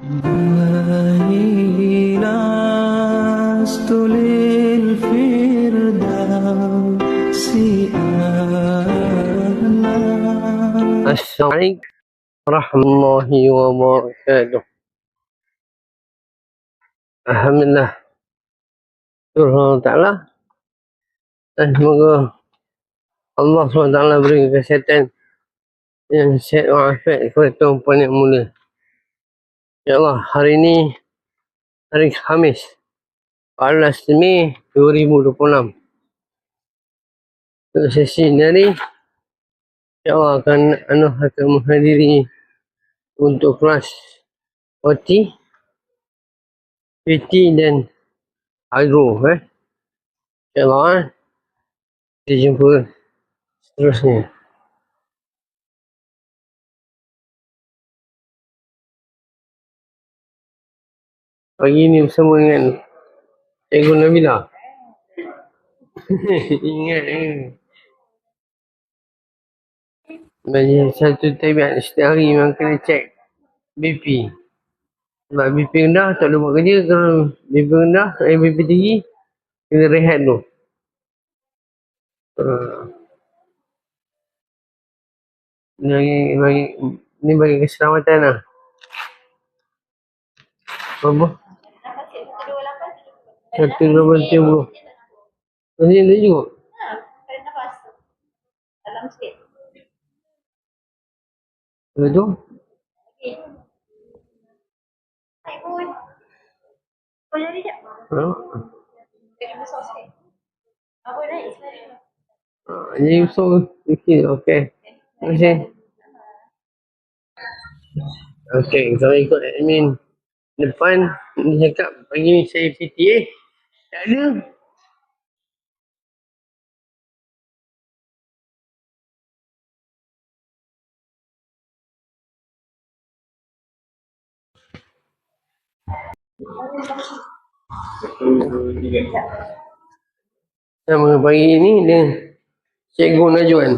إلهي لست للفردوس أهلا. السلام عليكم ورحمة الله وبركاته. Alhamdulillah. Allah Ta'ala. Semoga Allah SWT beri kesihatan yang sihat walafiat kepada tuan-puan yang mulia. Ya Allah, hari ini hari Khamis 14 Mei 2026. Untuk sesi ini hari, ya Allah akan menghadiri untuk kelas OT, PT dan Agro. Ya Allah, kita jumpa seterusnya. Pagi ni bersama dengan Cikgu Nabila. Ingat bagi satu tabiat setiap hari memang kena cek BP. Sebab BP rendah tak boleh buat kerja. Kalau BP rendah, BP tinggi, kena rehat tu. Ni bagi keselamatan lah. Berapa? 1,80. Masih ada juga? Tarik nafas. Dalam sikit. Lepas tu? Okey. Naik pun. Kau jadi tak? Jangan besar sikit. Apa naik sebenarnya? Jadi besar sikit. Okey. Terima kasih. Okey, kalau ikut admin depan, dia cakap pagi ni saya PTA. Tak ada. Sama pagi ni dia Cikgu Najwan.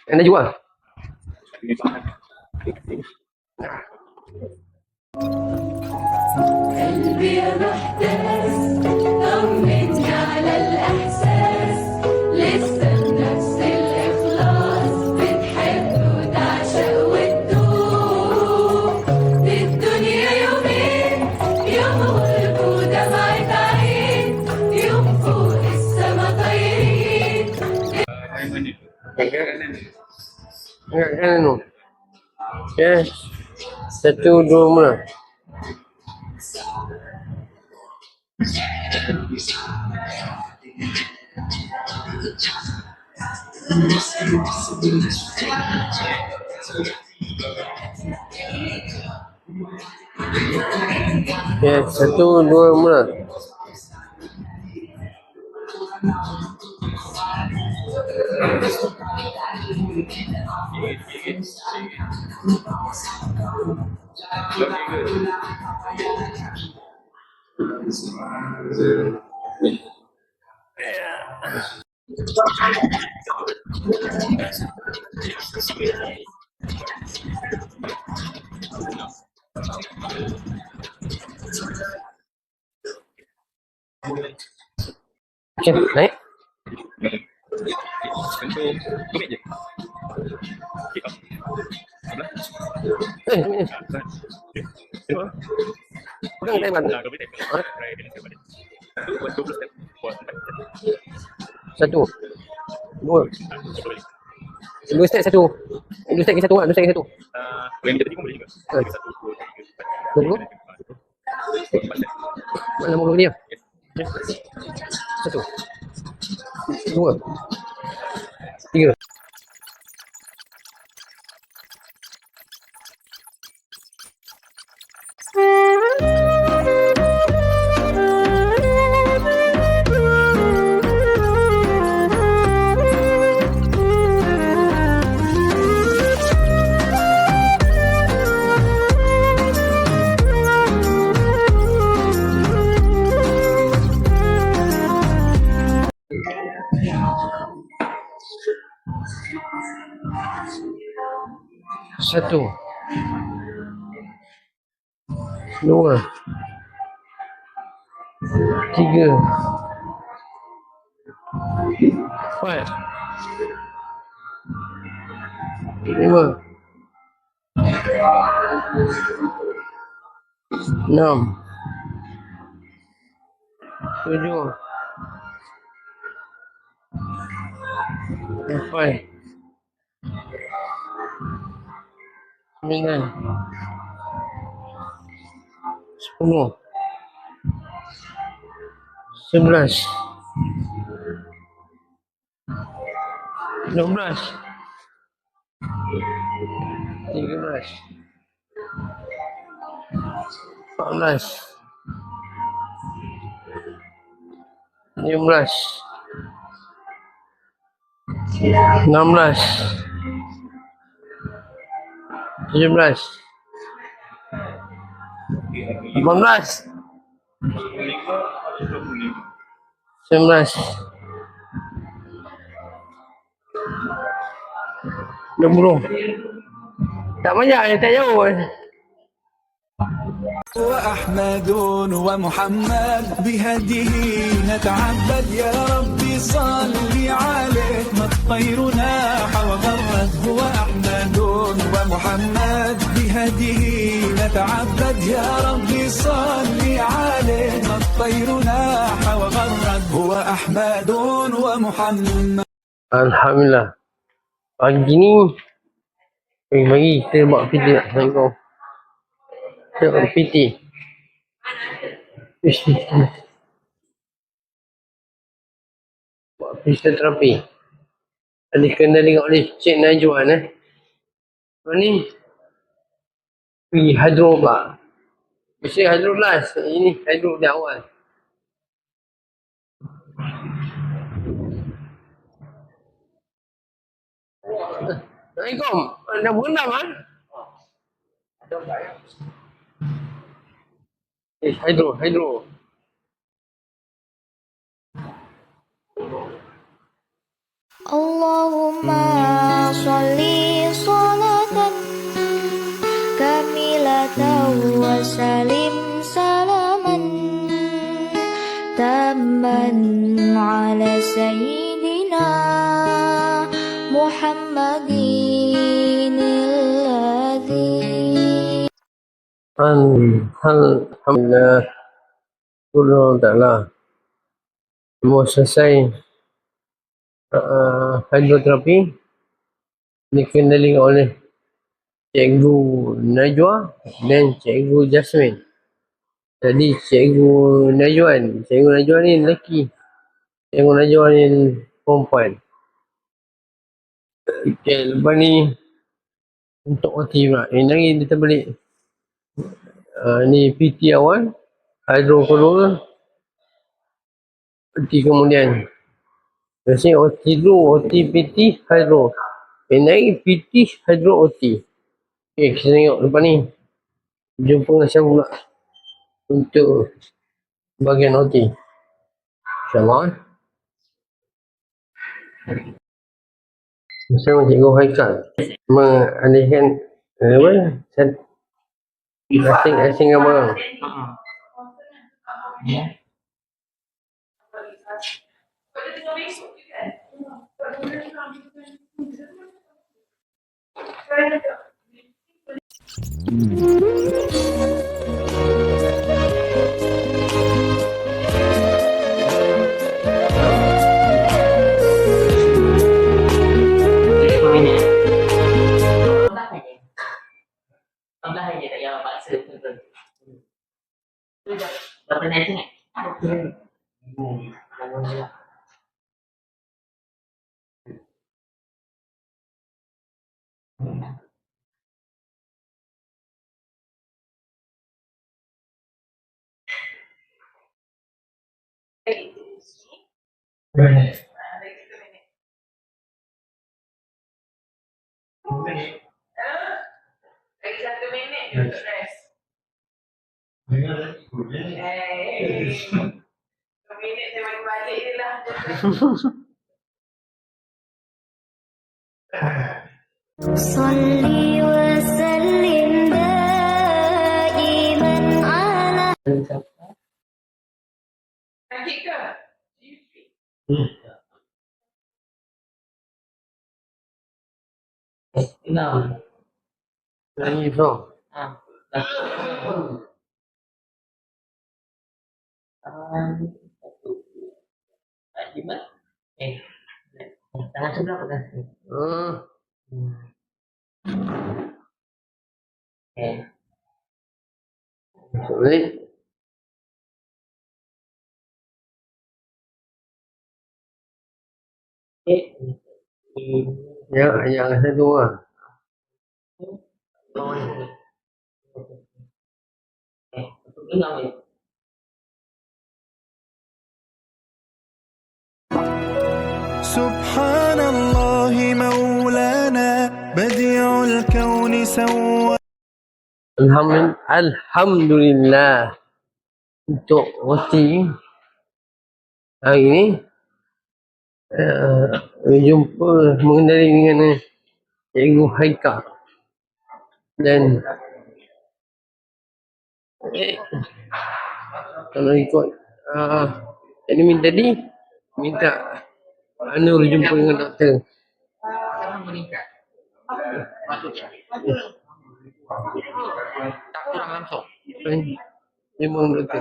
Anda juga? قلبي يا محتاس طمني على الإحساس لسه بنفس الإخلاص بتحب وتعشق وتدوب في الدنيا يومين يوم غرب ودمعة عين يوم فوق السما طايرين. Angkat kanan tu. Okey. 1, 2 mula. Okey, 1, 2 mula. Okey, naik. Pegang tangan. 1, 2. 2 step 1. 2 step ke 1 lah. 2 step ke 1. Kalau yang kita tadi pun boleh juga. 1, 2. Mana nombor dia? 1, 2, 3. Satu. Dua. Tiga. Empat. Lima. Enam. Tujuh. Lapan. Sembilan. 10. 11. 12. 13. 14. 15. 16. 17. 18. 19. 20. Tak banyak yang tak jauh. وأحمد ومحمد بهديه نتعبد يا ربي صل عليه ما الطير ناح وغرد هو أحمد ومحمد بهديه نتعبد يا ربي صل عليه ما الطير ناح وغرد هو أحمد ومحمد. Alhamdulillah. Pagi ni mari kita buat PT nak tengok. Tengok PT. Buat fisioterapi. Tadi kena tengok oleh Cik Najwan Apa ni? Pergi hydro pula. Mesti hydro last. Ini hydro di awal. Assalamualaikum. Dah berendam hydro. Allahumma sholli sholatan kamilatan wa salim salaman tamman ala sayyidina Muhammadin alladhi. Alhamdulillah. Allah Ta'ala. Semua selesai hidroterapi dikendali oleh Cikgu Najwa dan Cikgu Jasmine. Jadi Cikgu Najwan ni lelaki. Cikgu Najwa ni perempuan. Okay, lepas ni untuk OT pula. Ini lagi kita balik. Ni PT awal. Hydro kedua. OT kemudian. Biasanya OT dulu, OT PT, hydro. Ini lagi PT, hydro, OT. Okay, kita tengok lepas ni. Jumpa dengan siapa pula. Untuk bahagian OT. InsyaAllah. Bersama Cikgu Haikal. Mengalihkan asing abang. Berapa nasi ni? Lagi 1 minit je untuk rest. 2 minit saya balik je lah. صل وسلم دائما على Sakit ke? Enam. Lagi so. Ah, dah. Satu. Lima. Tangan sebelah pegang sini. Boleh. Ya, yang satu lah. Enam ni. سبحان الله مولانا بديع الكون سوى Alhamdulillah. Untuk roti hari ni jumpa mengenali dengan Cikgu Haikal dan kalau ikut admin tadi minta Anur jumpa dengan doktor. Sekarang meningkat. Masuk. Tak kurang langsung. Memang doktor.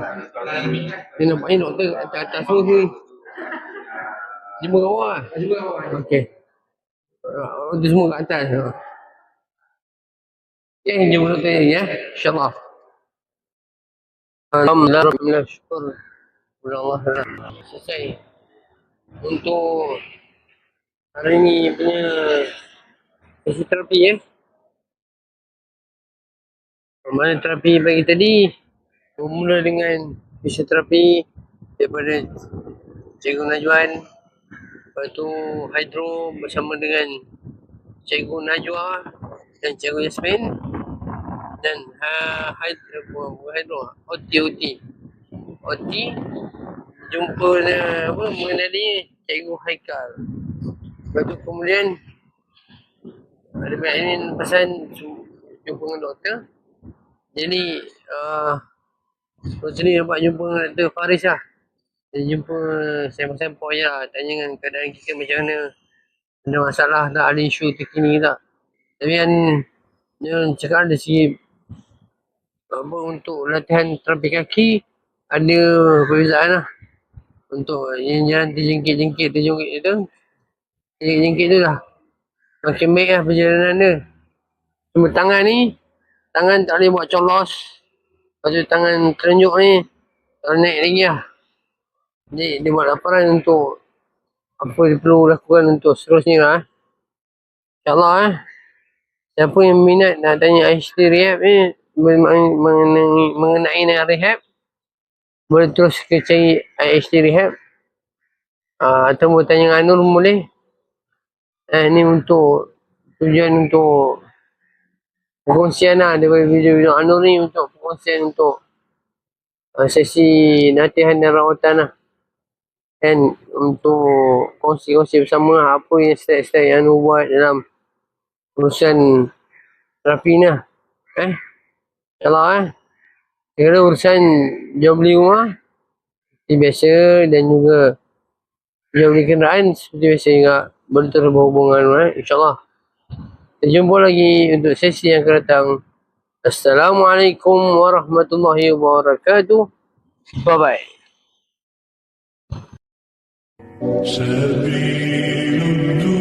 Dia nampaknya doktor atas-atas semua sini. Jumpa kat bawah lah. Okey. Itu semua kat atas. Okay, jumpa doktor ni ya. InsyaAllah. Alhamdulillah. Syukur. Allah. Selesai. Untuk hari ni punya fisioterapi ya. Mana terapi pagi tadi bermula dengan fisioterapi daripada Cikgu Najwan, lepas tu hydro bersama dengan Cikgu Najwa dan Cikgu Yasmin, dan hydro OT jumpa mengenali Cikgu Haikal. Lepas tu kemudian ada banyak ini pesan jumpa dengan doktor. Jadi ni nampak jumpa dengan Dr. Faris lah. Dia jumpa sampel-sampel je lah. Tanya dengan keadaan kita macam mana. Ada masalah tak, ada isu terkini tak. Tapi kan dia cakap dari segi untuk latihan terapi kaki ada perbezaan lah. Untuk yang jalan terjengkit tu, jengkit tu lah makin baik lah perjalanan dia. Cuma tangan tak boleh buat colos. Lepas tu tangan terenjuk ni tak boleh naik lagi lah. Jadi dia buat laporan untuk apa dia perlu lakukan untuk seterusnya lah. InsyaAllah siapa yang minat nak tanya IHT Rehab ni mengenai rehab, boleh terus ke cari IHT Rehab atau boleh tanya dengan Anur boleh. Ni untuk tujuan untuk perkongsian lah daripada video-video Anur ni, untuk perkongsian untuk sesi latihan dan rawatan lah. Dan untuk kongsi-kongsi bersama lah apa yang step-step yang Anur buat dalam urusan terapi ni lah. InsyaAllah kira urusan jual beli rumah seperti biasa, dan juga jual beli kenderaan seperti biasa juga berhubungan InsyaAllah. Kita jumpa lagi untuk sesi yang akan datang. Assalamualaikum warahmatullahi wabarakatuh. Bye-bye. سبيل